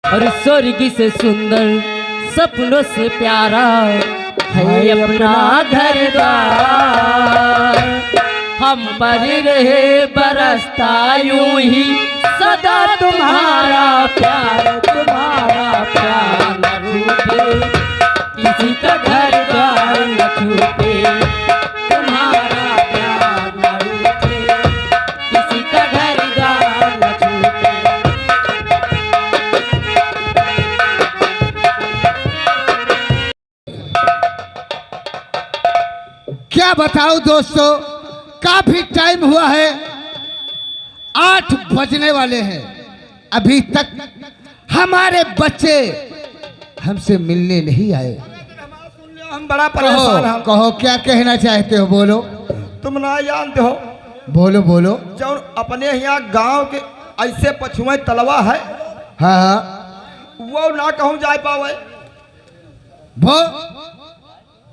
और स्वर्ग से सुंदर सपनों से प्यारा है अपना घर द्वार। हम पर रहे बरसता यूं ही सदा तुम्हारा प्यार न रूठे, किसी का घर द्वार न छूटे। तुम्हारा प्यार न रूठे, किसी का घर द्वार न छूटे। क्या बताऊं दोस्तों, काफी टाइम हुआ है, 8 बजने वाले हैं, अभी तक हमारे बच्चे हमसे मिलने नहीं आए। हम बड़ा परेशान हैं। कहो क्या कहना चाहते हो, बोलो। तुम ना जानते हो, बोलो बोलो। जब अपने यहाँ गांव के ऐसे पछुए तलवा है, हाँ हाँ, वो ना कहूँ जा पावे। वो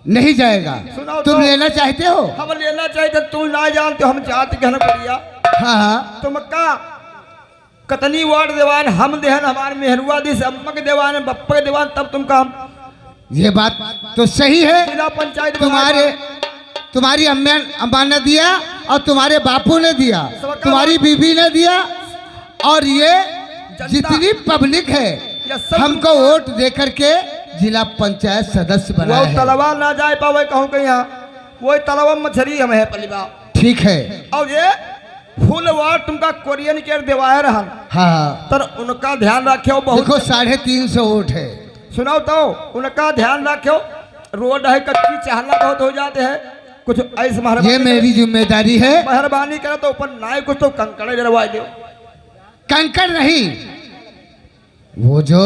नहीं जाएगा। सुनाओ तुम तो। लेना चाहते हो? हम लेना चाहिए, तुम ना जानते हो, हम चाहते कहना बढ़िया। हाँ हाँ, तुम का कतनी वार्ड देवान हम देहन, हमारे मेहरुआ दी अम्मा के देवान, बप्पा के देवान, तब तुम काम। ये बात तो सही है। जिला पंचायत तुम्हारी अम्मा ने दिया और तुम्हारे बापू ने दिया, तुम्हारी बीबी ने दिया, और ये जितनी पब्लिक है हमको वोट देकर के जिला पंचायत सदस्य बनाया है। तलवा ना जाए पावे कहूँ कहीं यहाँ, वो तलवा मछली हम है पलिवा। ठीक है। और ये फुल वार्ड तुमका कोरियन के देवाए रहन। हाँ, तर उनका ध्यान रखियो। बहुत देखो 350 वोट है। सुनाओ तो, उनका ध्यान रखियो। रोड है कच्ची, चाहना बहुत हो जाते हैं, कुछ ऐसे ये मेरी जिम्मेदारी है। मेहरबानी करे तो ऊपर ना कुछ तो कंकड़े जरवा दो। कंकड़ नहीं, वो जो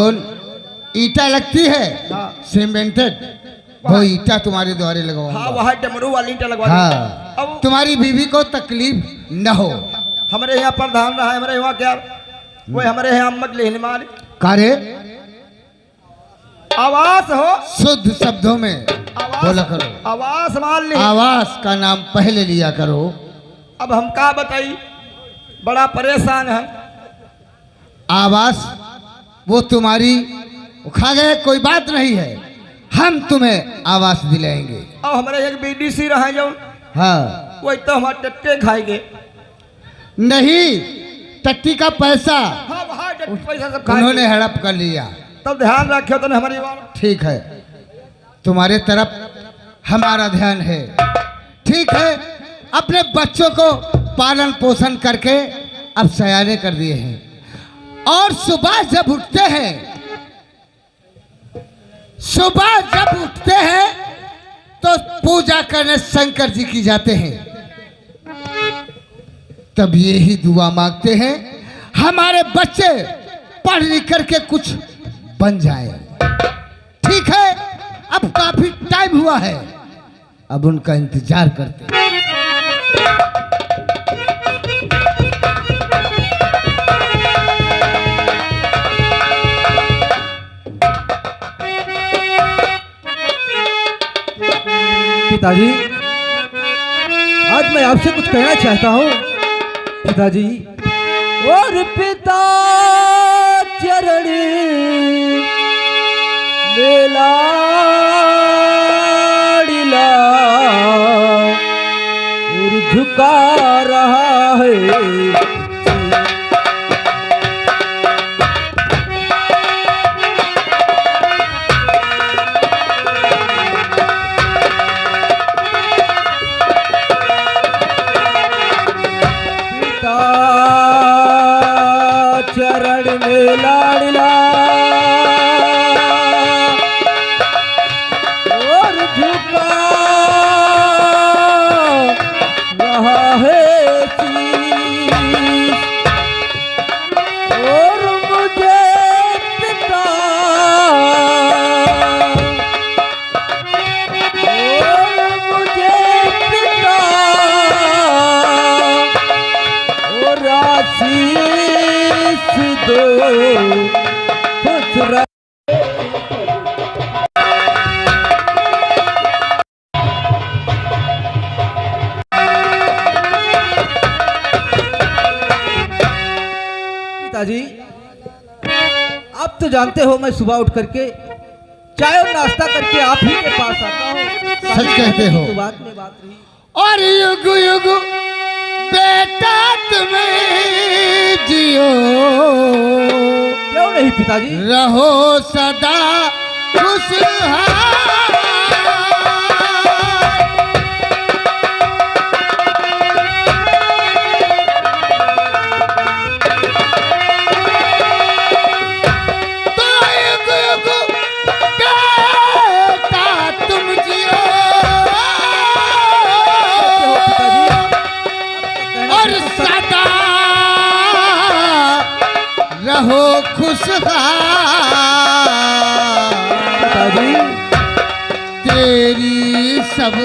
ईटा लगती है, हाँ। सीमेंटेड, वो ईटा तुम्हारे द्वारे लगवाऊंगा। हाँ, वहाँ डमरू वाली ईंटा लगवा हाँ, अब तुम्हारी बीवी को तकलीफ न हो। हमारे यहाँ प्रधान रहा है, हमारे यहाँ क्या वो हमारे यहाँ अम्मक लेने मार कार्य आवास हो, शुद्ध शब्दों में बोला करो। आवास मान ली। आवास का नाम पहले लिया करो। अब हम का बताई, बड़ा परेशान है। आवास वो तुम्हारी खा गए, कोई बात नहीं है, हम तुम्हें आवास दिलाएंगे। अब हमारे एक बीडीसी रहे जो, हाँ, वो तो हमारे टट्टे खाएंगे। नहीं, टट्टी का पैसा हाँ, वहाँ टट्टी पैसा सब उन्होंने खाएंगे। हड़प कर लिया। तब ध्यान रखियो तो हमारी बात। ठीक है, तुम्हारे तरफ हमारा ध्यान है। ठीक है, अपने बच्चों को पालन पोषण करके अब सयाने कर दिए हैं, और सुबह जब उठते हैं तो पूजा करने शंकर जी की जाते हैं। तब यही दुआ मांगते हैं, हमारे बच्चे पढ़ लिख करके कुछ बन जाए। ठीक है, अब काफी टाइम हुआ है, अब उनका इंतजार करते हैं। पिताजी, आज मैं आपसे कुछ कहना चाहता हूँ। पिताजी, और पिता चरण मेला और झुका रहा है। चरण में लाडला और झुका रहा है शीश, और मुझे पिता और आशीष दो खुश जानते हो मैं सुबह उठ करके चाय और नाश्ता करके आप ही के पास आता हूँ। सच कहते हो। तो बात में बात रही। और युग युग बेटा तुम्हें जियो, क्यों नहीं पिताजी? रहो सदा खुशहाल। तो युग युग बेटा तुम जियो, और सदा रहो खुशहाल। पिताजी तेरी सब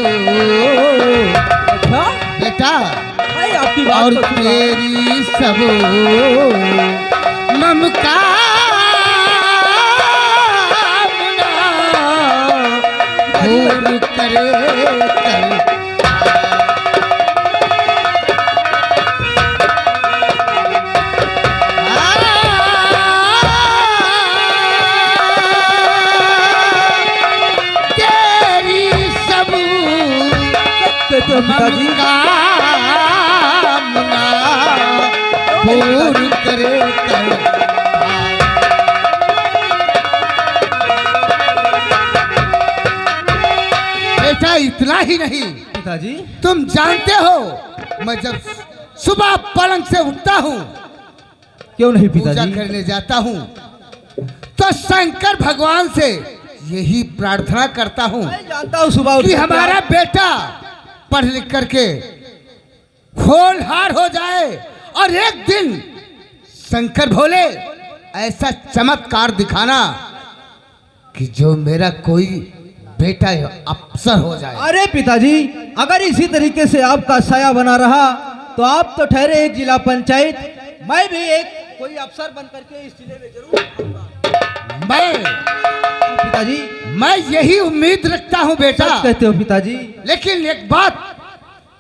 अच्छा बेटा, भाई आपकी बात और तो सुना। तेरी सब ममकामना पूर्ण करे कर। तेरी सब कहते हो पिताजी? कामना पूर्ण करे कर। बेटा इतना ही नहीं, पिताजी तुम जानते हो मैं जब सुबह पलंग से उठता हूँ, क्यों नहीं पूजा पिताजी? करने जाता हूँ, तो शंकर भगवान से यही प्रार्थना करता हूँ मैं जानता हूँ सुबह उठ कि करके हमारा बेटा पढ़ लिख करके होनहार हो जाए, और एक दिन शंकर भोले ऐसा चमत्कार दिखाना कि जो मेरा कोई बेटा अफसर हो जाए। अरे पिताजी अगर इसी तरीके से आपका साया बना रहा तो आप तो ठहरे एक जिला पंचायत, मैं भी एक कोई अफसर बन करके इस जिले में जरूर आऊंगा। पिताजी मैं यही उम्मीद रखता हूँ बेटा। सच कहते हो पिताजी। लेकिन एक बात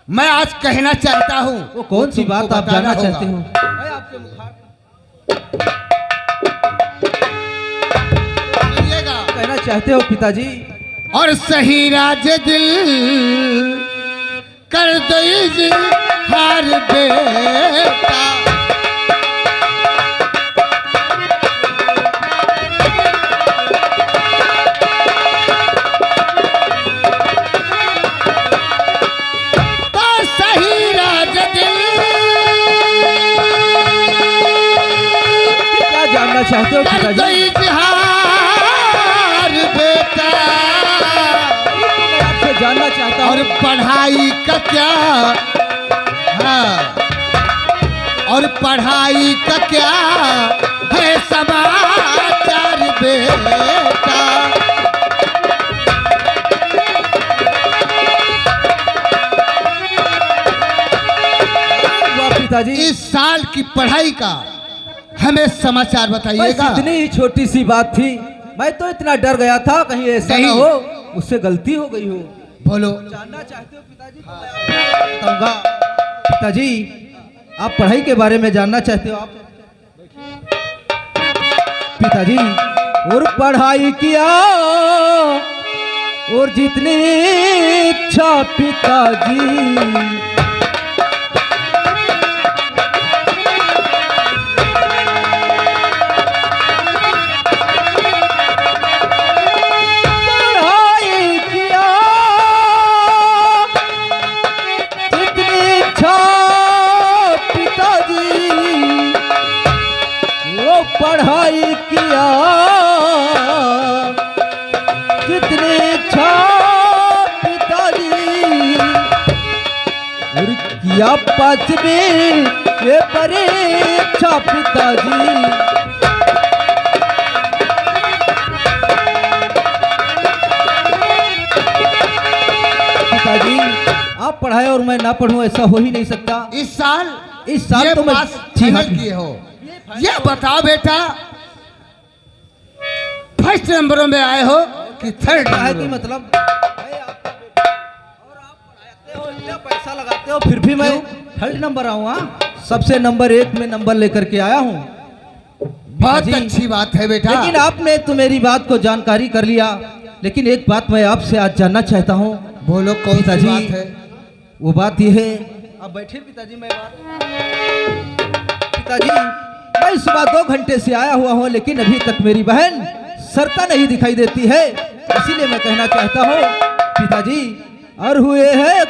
मैं आज कहना चाहता हूँ। वो कौन सी बात आप बताना जानना होगा। चाहते हो? मैं आपके सुनिएगा। कहना चाहते हो पिताजी? और सही राज दिल कर दो इजहार बेटा, तो सही राज दिल क्या जानना चाहते हो कर दो पिताजी? इजहार बेटा, मैं आपसे जानना चाहता और हूँ पढ़ाई का क्या, हाँ, और पढ़ाई का क्या है समाचार बेटा। वाह पिताजी, इस साल की पढ़ाई का हमें समाचार बस बताइएगा। इतनी ही छोटी सी बात थी, मैं तो इतना डर गया था कहीं ऐसा नहीं। ना हो मुझसे गलती हो गई हो। बोलो। जानना चाहते हो पिताजी तो मैं आपको बताऊंगा। पिताजी आप पढ़ाई के बारे में जानना चाहते हो? आप पिताजी और पढ़ाई किया और जितनी इच्छा पिताजी, पढ़ाई किया जितनी इच्छा पिताजी, वो पढ़ाई किया जितनी इच्छा पिताजी, और किया 5वीं के परीक्षा पिताजी। पिताजी आप पढ़ाए और मैं ना पढ़ूं ऐसा हो ही नहीं सकता। इस साल ये तो मैं पास जी फाइनल किए हो। ये बताओ बेटा, फर्स्ट नंबरों में आए हो कि थर्ड है नंबर कि में? मतलब भाई आपका बेटा और आप पढ़ाते हो, इतना पैसा लगाते हो, फिर भी मैं थर्ड नंबर आऊँ। हाँ, सबसे नंबर 1 में नंबर लेकर के आया हूँ। बहुत पिताजी, अच्छी बात है बेटा। लेकिन आपने तो मेरी बात को जानकारी कर लिया, लेकिन एक बात मैं आपसे आज जानना चाहता हूँ। बोलो कौन सी पिताजी, बात है? वो बात ये है, अब बैठे पिताजी। मैं पिताजी, मैं सुबह 2 घंटे से आया हुआ हूँ, लेकिन अभी तक मेरी बहन सरता नहीं दिखाई देती है। इसीलिए मैं कहना चाहता हूँ पिताजी, और हुए हैं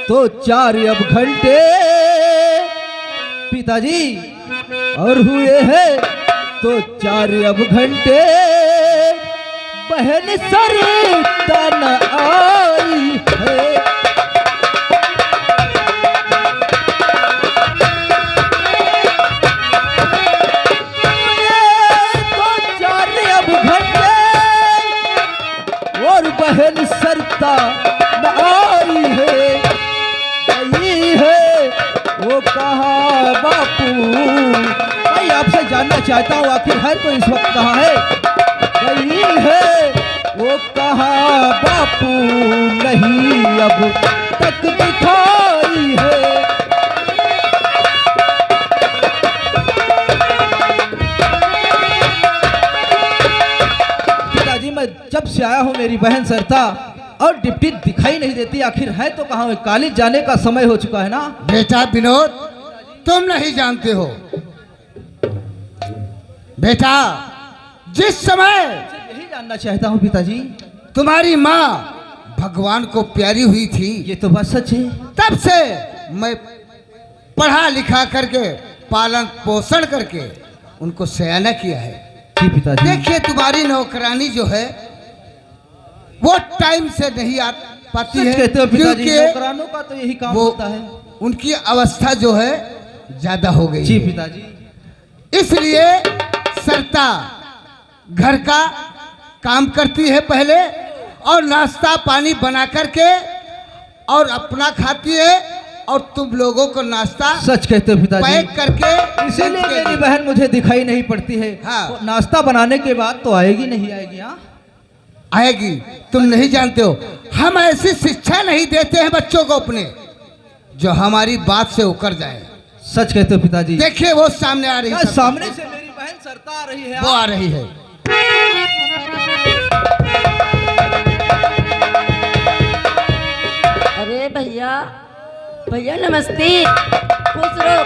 तो 4 अब घंटे पिताजी, और हुए हैं तो 4 अब घंटे, बहन सरता न आई है। और बहन सरता न आई है, गई है वो कहा बापू। मैं आपसे जानना चाहता हूँ आखिर है तो इस वक्त कहाँ है? गई है वो कहा बापू, नहीं अब तक दिखाई है। मैं जब से आया हूँ मेरी बहन सरता और डिप्टी दिखाई नहीं देती, आखिर है तो कहाँ? कॉलेज जाने का समय हो चुका है ना। बेटा विनोद, तुम नहीं जानते हो बेटा, जिस समय यही जानना चाहता हूँ पिताजी, तुम्हारी माँ भगवान को प्यारी हुई थी, ये तो बात सच है। तब से मैं पढ़ा लिखा करके पालन पोषण करके उनको सयाना किया है। जी पिताजी। देखिए तुम्हारी नौकरानी जो है वो टाइम से नहीं आ पाती है, कहते हो पिताजी, क्योंकि नौकरानों का तो यही काम वो होता है। उनकी अवस्था जो है ज्यादा हो गई जी है। पिताजी। इसलिए सरता घर का काम करती है पहले, और नाश्ता पानी बना करके और अपना खाती है, और तुम लोगों को नाश्ता सच कहते हो पिताजी। पैक करके इसीलिए मेरी बहन मुझे दिखाई नहीं पड़ती है। हाँ। वो नाश्ता बनाने के बाद तो आएगी नहीं आएगी? हाँ आएगी। तुम नहीं जानते हो, हम ऐसी शिक्षा नहीं देते हैं बच्चों को अपने जो हमारी बात से उकर जाए। सच कहते हो पिताजी। देखिए वो सामने आ रही है, सामने से मेरी बहन सरता आ रही है। वो आ रही है। अरे भैया, भैया नमस्ते। खुश रहो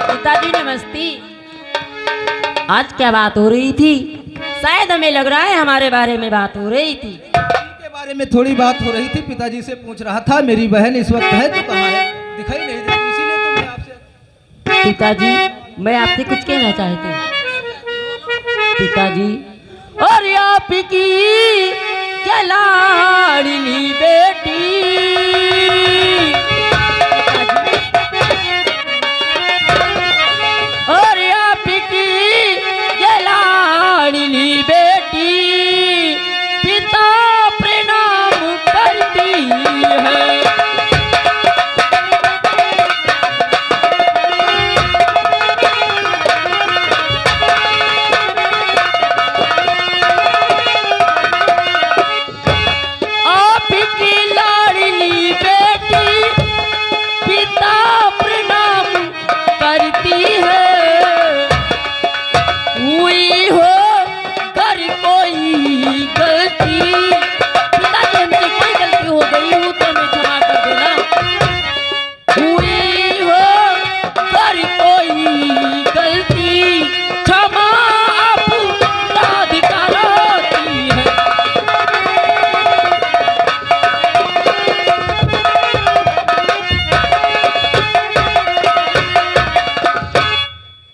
पिताजी, नमस्ते। आज क्या बात हो रही थी? शायद हमें लग रहा है हमारे बारे में बात हो रही थी। के बारे में थोड़ी बात हो रही थी, पिताजी से पूछ रहा था मेरी बहन इस वक्त है तो कहाँ है, दिखाई नहीं देती, इसीलिए तो मैं आपसे। पिताजी, मैं आपसे कुछ कहना चाहती हूँ पिताजी। और आपकी क्या लाडली बेटी, और आपकी क्या लाडली बेटी पिता प्रणाम करती है। आपकी लाडली बेटी पिता प्रणाम करती है। हुई हो कर कोई गलती, पिताजी हमसे कोई गलती हो गई हो तो हमें क्षमा कर देना। हुई हो कर कोई गलती, क्षमा अपराधिकार होती है।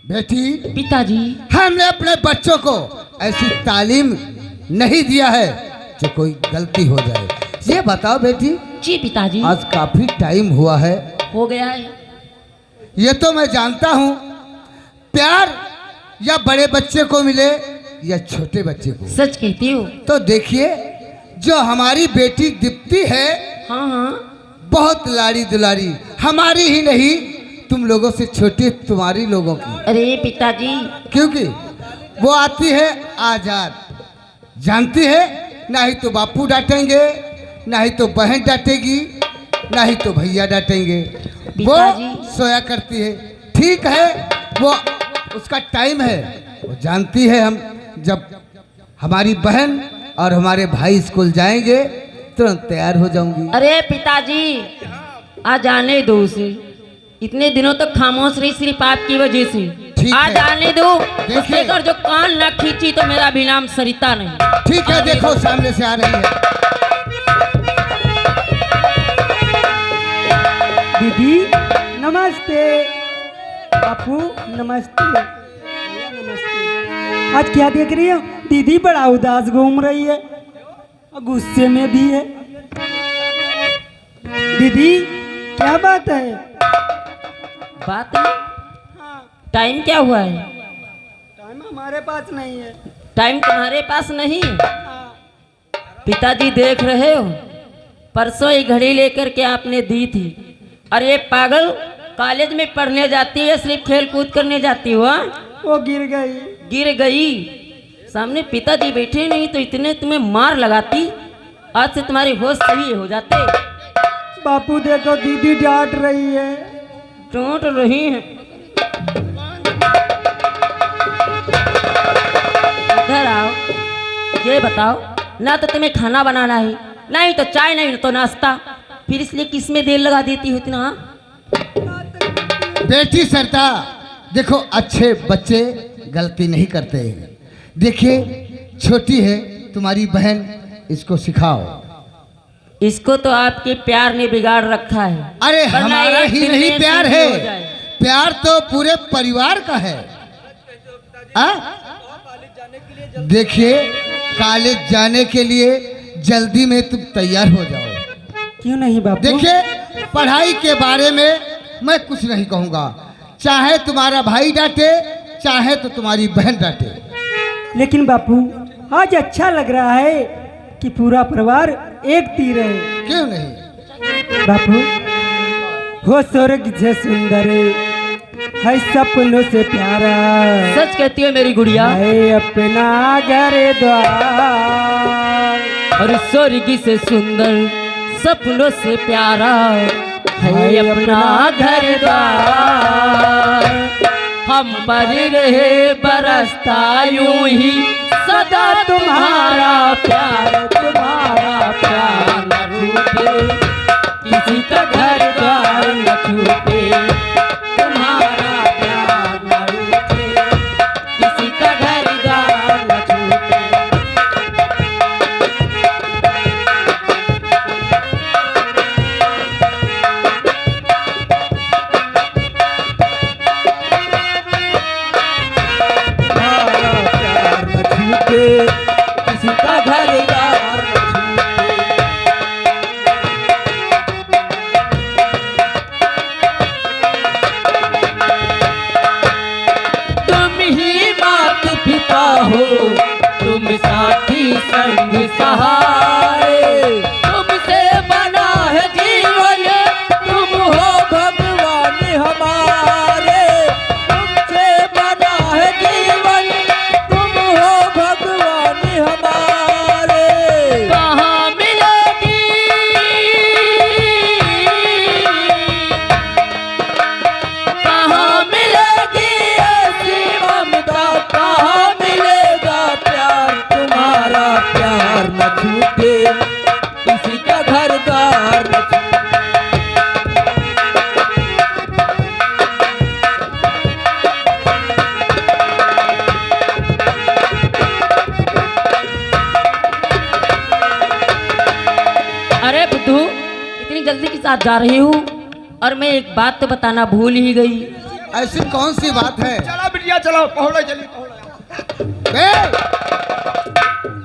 बेटी, पिताजी, हमने अपने बच्चों को ऐसी तालीम नहीं दिया है जो कोई गलती हो जाए। ये बताओ बेटी, जी पिताजी, आज काफी टाइम हुआ है, हो गया है। ये तो मैं जानता हूँ, प्यार या बड़े बच्चे को मिले या छोटे बच्चे को। सच कहती हो। तो देखिए जो हमारी बेटी दीप्ति है, हाँ हाँ, बहुत लाड़ी दुलारी, हमारी ही नहीं तुम लोगों से छोटी तुम्हारी लोगों की, अरे पिताजी, क्योंकि वो आती है आजाद, जानती है ना ही तो बापू डांटेंगे, ना ही तो बहन डांटेगी, ना ही तो भैया डांटेंगे। वो पिताजी। सोया करती है। ठीक है, वो उसका टाइम है। वो जानती है हम जब हमारी बहन और हमारे भाई स्कूल जाएंगे तुरंत तैयार हो जाऊंगी। अरे पिताजी आज आने दो उसे, इतने दिनों तक खामोश रही सिर्फ आपकी वजह से। ठीक आज है। आने दो। देखिए। उसके अगर जो कान न खींची तो मेरा भी नाम सरिता नहीं। ठीक है, देखो सामने से आ रही है। दीदी नमस्ते। बापू नमस्ते। भैया नमस्ते। आज क्या देख रही हो? दीदी बड़ा उदास घूम रही है और गुस्से में भी है। दीदी क्या बात है? बात है? टाइम क्या हुआ है? टाइम हमारे पास नहीं है। टाइम तुम्हारे पास नहीं? पिताजी देख रहे हो, परसों ये घड़ी लेकर के आपने दी थी। और ये पागल कॉलेज में पढ़ने जाती है, सिर्फ खेल कूद करने जाती हो। वो गिर गई। गिर गई? सामने पिताजी बैठे नहीं तो इतने तुम्हें मार लगाती, आज से तुम्हारे होश सही हो जाते। बापू देखो दीदी डांट रही है। डांट रही है? इधर आओ, ये बताओ, ना तो तुम्हें खाना बनाना है, नहीं तो चाय, नहीं तो नाश्ता, फिर इसलिए किस में देर लगा देती हो इतना? बेटी सरता, देखो अच्छे बच्चे गलती नहीं करते। देखिए छोटी है तुम्हारी बहन, इसको सिखाओ। इसको तो आपके प्यार ने बिगाड़ रखा है। अरे वरना हमारा एक ही दिन नहीं में प्यार सीधी है, हो जाए। प्यार तो पूरे परिवार का है। देखिए कॉलेज जाने के लिए जल्दी में तुम तैयार हो जाओ। क्यों नहीं बापू? देखिए पढ़ाई के बारे में मैं कुछ नहीं कहूँगा, चाहे तुम्हारा भाई डांटे चाहे तो तुम्हारी बहन डांटे। लेकिन बापू आज अच्छा लग रहा है कि पूरा परिवार एक तीर है। क्यों नहीं? बापू हो स्वर्ग से सुंदर है सपनों से प्यारा, सच कहती है मेरी गुड़िया। है अपना घर द्वार, और स्वर्ग से सुंदर सपनों से प्यारा है अपना घर द्वार। हम पर रहे बरसता यूं ही सदा तुम्हारा प्यार, तुम्हारा प्यार न रूठे, किसी का घर द्वार न छूटे, तुम्हारा प्यार न रूठे, किसी का घर द्वार न छूटे। किसी का घर द्वार न छूटे। तुम ही मात पिता हो, तुम साथी संग सहारे, तुमसे बना है जीवन, तुम हो भगवान हमारे। तुमसे बना है जीवन, तुम हो भगवान हमारे। कहाँ मिलेगी, कहाँ मिलेगी ऐसी ममता, कहाँ मिलेगा प्यार, तुम्हारा प्यार न छूटे, किसी का घर द्वार न छूटे। अरे बुद्धू, इतनी जल्दी के साथ जा रही हूँ, और मैं एक बात तो बताना भूल ही गई। ऐसी कौन सी बात है? चलो बिटिया चलो, पहुँचो जल्दी पहुँचो। बे,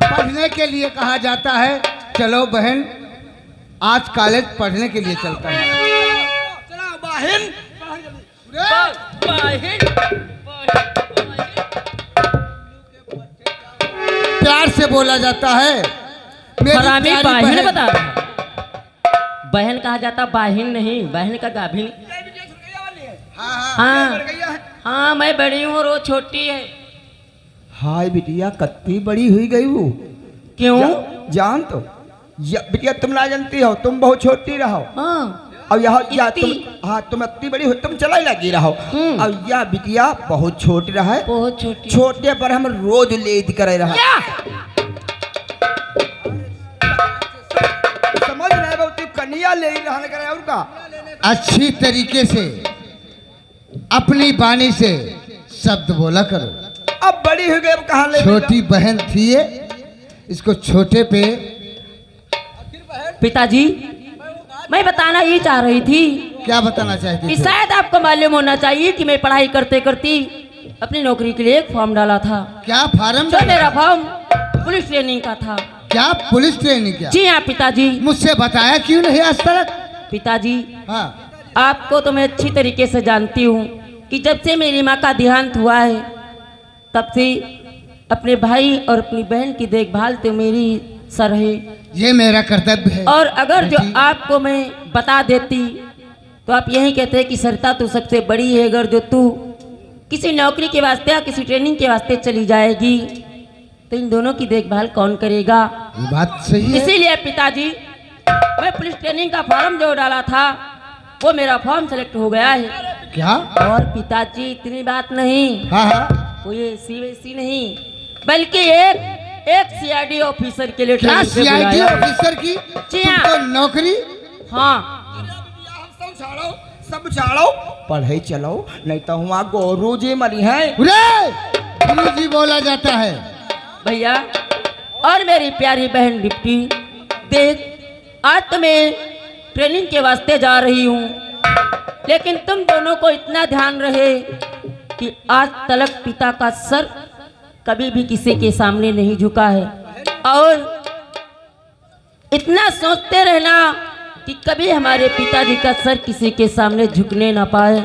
पढ़ने के लिए कहा जाता है। चलो बहन, आज कॉलेज पढ़ने के लिए चलता है। चलो बहन। प्यार से बोला जाता है। मेरी हरामी प्यारी बाहिन बहन। बता रहा है। बहन कहा जाता, बाहिन नहीं, बहन का गाभिन। हाँ हाँ। हाँ हाँ, मैं बड़ी हूँ और वो छोटी है। हाय बिटिया कत्ती बड़ी हुई गई वो। क्यों? जान तो बिटिया तुम ना जानती हो, तुम बहुत छोटी रहो। हाँ, और यह या तुम इतनी? हाँ तुम इतनी बड़ी हो तुम चला लगी रहो और यह बिटिया बहुत छोटी रहा है बहुत छोटी छोटे पर हम रोज लेद करे रहा क्या? समझ रहे हो तू कन्या ले रहने करे और का अच्छी तरीके से अपनी वाणी से शब्द बोला करो। अब बड़ी हो गई अब कहाँ ले छोटी बहन थी ये, इसको छोटे पे पिताजी मैं बताना ये चाह रही थी क्या बताना चाहती कि थी? शायद आपको मालूम होना चाहिए कि मैं पढ़ाई करते करती अपनी नौकरी के लिए एक फॉर्म डाला था क्या फार्म जो मेरा फॉर्म पुलिस ट्रेनिंग का था। क्या पुलिस ट्रेनिंग क्या? जी हाँ पिताजी। मुझसे बताया क्यों नहीं आज तक? पिताजी हाँ आपको तो मैं अच्छी तरीके से जानती हूँ कि जब से मेरी माँ का देहांत हुआ है तब से अपने भाई और अपनी बहन की देखभाल तो मेरी सर है ये मेरा कर्तव्य है। और अगर जो बेटी, आपको मैं बता देती तो आप यही कहते कि सरिता तू सबसे बड़ी है, अगर जो तू किसी नौकरी के वास्ते या किसी ट्रेनिंग के वास्ते चली जाएगी तो इन दोनों की देखभाल कौन करेगा। ये बात सही है। इसीलिए पिताजी मैं पुलिस ट्रेनिंग का फॉर्म जो डाला था वो मेरा फॉर्म सेलेक्ट हो गया है। क्या? और पिताजी इतनी बात नहीं, हाँ हाँ कोई ऐसी वैसी नहीं बल्कि एक सीआईडी ऑफिसर के लिए क्या? ट्रेनिंग पे सीआईडी बुलाया। ऑफिसर की जी हाँ। तुमको नौकरी? हाँ सब छाड़ो पढ़े चलो नहीं तो वहाँ गोरू जी मरी है गुरुजी बोला जाता है। भैया और मेरी प्यारी बहन डिप्टी देख आज तो मैं ट्रेनिंग के वास्ते जा रही हूँ लेकिन तुम दोनों को इतना ध्यान रहे कि आज तलक पिता का सर कभी भी किसी के सामने नहीं झुका है और इतना सोचते रहना कि कभी हमारे पिताजी का सर किसी के सामने झुकने ना पाए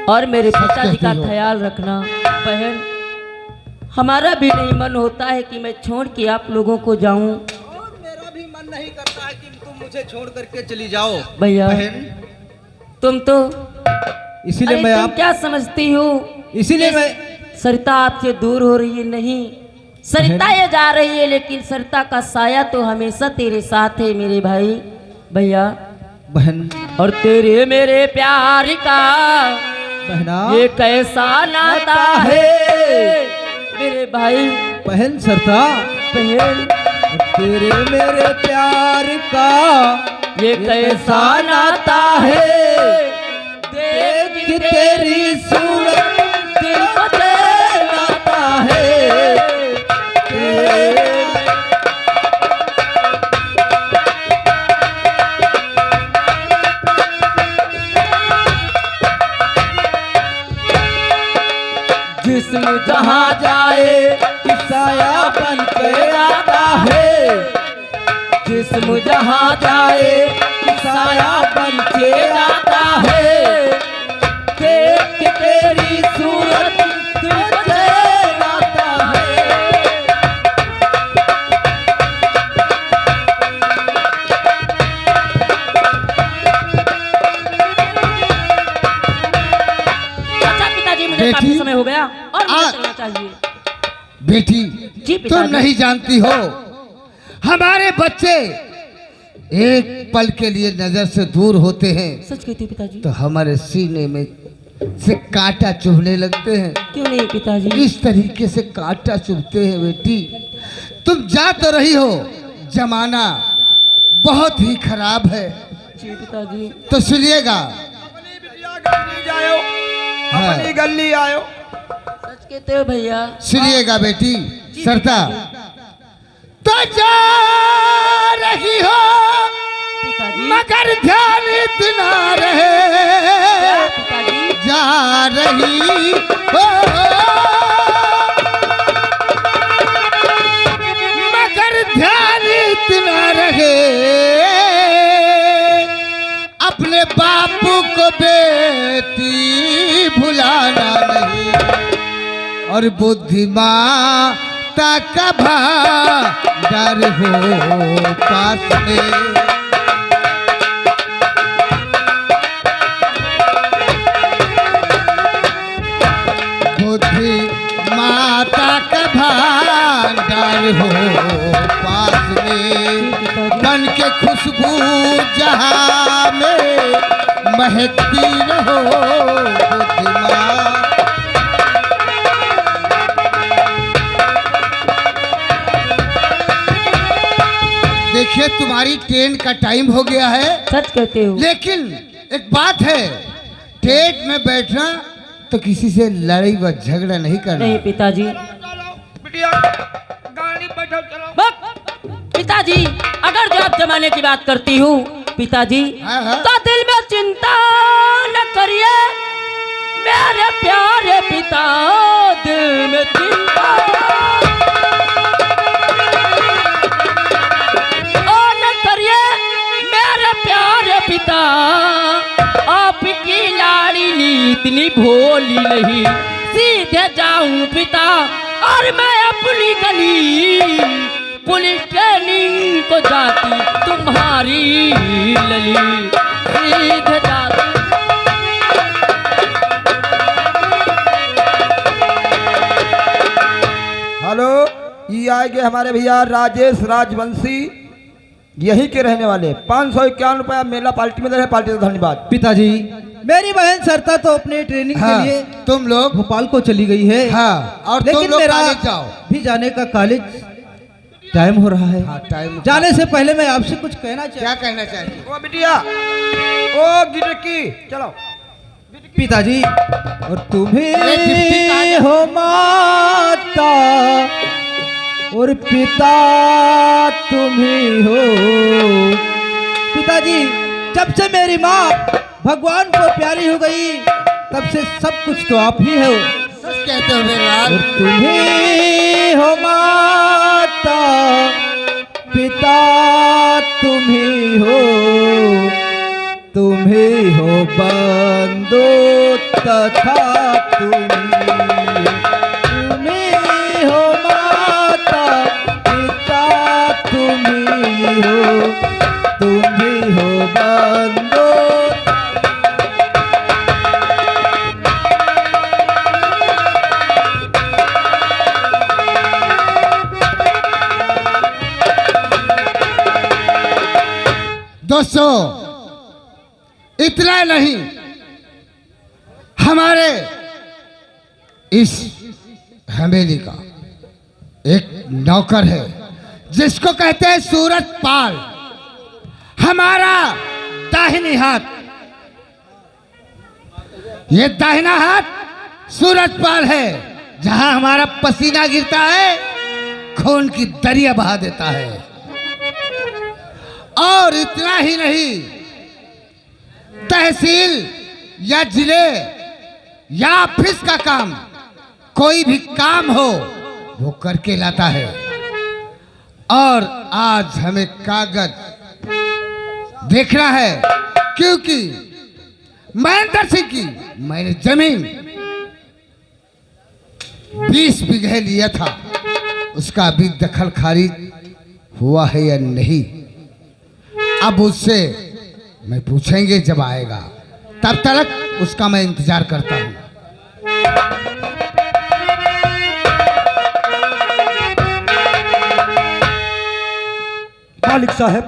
और मेरे पिताजी का ख्याल रखना। बहन हमारा भी नहीं मन होता है कि मैं छोड़ के आप लोगों को जाऊं। मेरा भी मन नहीं करता है कि तुम मुझे छोड़ करके चली जाओ भैया तुम तो इसीलिए अरे मैं तुम आप क्या समझती हो इसीलिए मैं सरिता आपसे दूर हो रही है। नहीं सरिता ये जा रही है लेकिन सरिता का साया तो हमेशा तेरे साथ है मेरे भाई। भैया बहन और तेरे मेरे प्यार का बहना ये कैसा नाता है मेरे भाई। बहन सरता बहन तेरे मेरे प्यार का ये कैसा नाता है देख कि तेरी सूरत दिल को नाता है। जिस्म जहाँ जाए साया बन के आता है जिस्म जहाँ जाए साया बन के आता है देख के तेरी सूरत दिल को चैन आता है। अच्छा पिताजी मुझे काफी बेटी, समय हो गया और मुझे चलना चाहिए। बेटी जी तुम पिताजी। नहीं जानती हो हमारे बच्चे एक पल के लिए नजर से दूर होते हैं सच कहती पिताजी। तो हमारे सीने में से कांटा चुभने लगते हैं। क्यों नहीं पिताजी। इस तरीके से कांटा चुभते हैं बेटी। तुम जा तो रही हो, जमाना बहुत ही खराब है जी पिताजी। तो सुनिएगा। अपनी बिटिया गली जायो हाँ। अपनी गली आयो सच कहते हो भैया। सुनिएगा बेटी सरता तो जा रही हो पिताजी मगर ध्यान इतना रहे पिताजी जा रही हो मगर ध्यान इतना रहे अपने बापू को बेटी भुलाना नहीं और बुद्धिमान का डर हो पास में बुद्धि माता का भांडार हो पास में बन के खुशबू जहां में महकती रहो दिमाग। देखिए तुम्हारी ट्रेन का टाइम हो गया है, सच कहते हो। लेकिन एक बात है, ट्रेन में बैठना तो किसी से लड़ाई व झगड़ा नहीं करना। नहीं पिताजी। बिटिया गाड़ी बैठो चलो। बस पिताजी, अगर जो आप जमाने की बात करती हूँ पिताजी, हाँ, हाँ। तो दिल में चिंता न करिए मेरे प्यारे पिता, दिल में चिंता और न करिए मेरे प्यारे पिता। आपकी लाडली इतनी भोली नहीं, सीधे जाऊं पिता और मैं अपनी गली पुलिस ट्रेनिंग को जाती तुम्हारी लली, सीधे जाती। हेलो, ये आएंगे हमारे भैया राजेश राजवंशी, यहीं के रहने वाले। 551 रुपया मेला पार्टी में दे रहे, पार्टी से धन्यवाद। पिताजी, मेरी बहन सरता तो अपने ट्रेनिंग हाँ, के लिए तुम लोग भोपाल को चली गई है। हाँ, और तुम लेकिन लोग मेरा कॉलेज जाओ। भी जाने का कॉलेज टाइम हो रहा है। हाँ, टाइम जाने से पहले मैं आपसे कुछ कहना क्या चाहता कहना चाहिए? ओ बिटिया, ओ गिरकी चलो। पिताजी, और ये तुम्हें डिप्टी कहाँ है? हो माता और पिता तुम्ही हो। पिताजी, जब से मेरी माँ भगवान को प्यारी हो गई, तब से सब कुछ तो आप ही हो। सच कहते हो मेरे लाल। और तुम्ही हो माता, पिता तुम्ही हो, तुम्ही हो बंधु तथा तुम्ही हो माता, पिता तुम्ही हो, तुम्ही हो बंधु। दोस्तों, इतना नहीं, हमारे इस हवेली का एक नौकर है जिसको कहते हैं सूरत पाल। हमारा दाहिनी हाथ, ये दाहिना हाथ सूरत पाल है। जहां हमारा पसीना गिरता है, खून की दरिया बहा देता है। और इतना ही नहीं, तहसील या जिले या ऑफिस का काम, कोई भी काम हो वो करके लाता है। और आज हमें कागज देखना है, क्योंकि महेंद्र सिंह की मैंने जमीन 20 बीघे लिया था, उसका अभी दखल खारिज हुआ है या नहीं, अब उससे मैं पूछेंगे जब आएगा। तब तक उसका मैं इंतजार करता हूं। मालिक साहब,